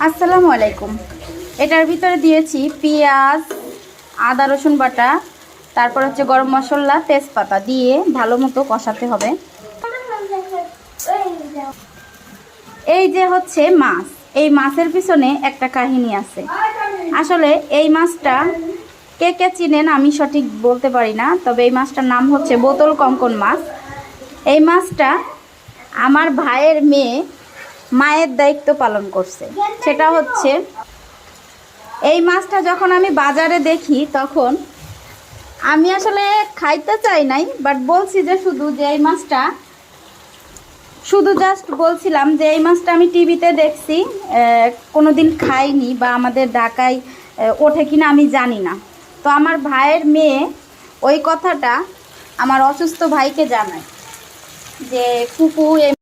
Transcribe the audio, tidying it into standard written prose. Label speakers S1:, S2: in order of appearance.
S1: আসসালামু আলাইকুম। এটার ভিতরে দিয়েছি পেঁয়াজ, আদা রসুন বাটা, তারপর হচ্ছে গরম মশলা, তেজপাতা দিয়ে ভালো মতো কষাতে হবে। এই যে হচ্ছে মাছ, এই মাছের পিছনে একটা কাহিনী আছে। আসলে এই মাছটা কে কে চিনেন আমি সঠিক বলতে পারি না, তবে এই মাছটার নাম হচ্ছে বোতল কঙ্কন মাছ। এই মাছটা আমার ভাইয়ের মেয়ে মায়ের দায়িত্ব পালন করছে। সেটা হচ্ছে এই মাছটা যখন আমি বাজারে দেখি তখন আমি আসলে খাইতে চাই নাই, বাট বলছি যে এই মাছটা শুধু জাস্ট বলছিলাম যে এই মাছটা আমি টিভিতে দেখছি, কোনো দিন খাইনি বা আমাদের ঢাকায় ওঠে কিনা আমি জানি না। তো আমার ভাইয়ের মেয়ে ওই কথাটা আমার অসুস্থ ভাইকে জানায় যে ফুপু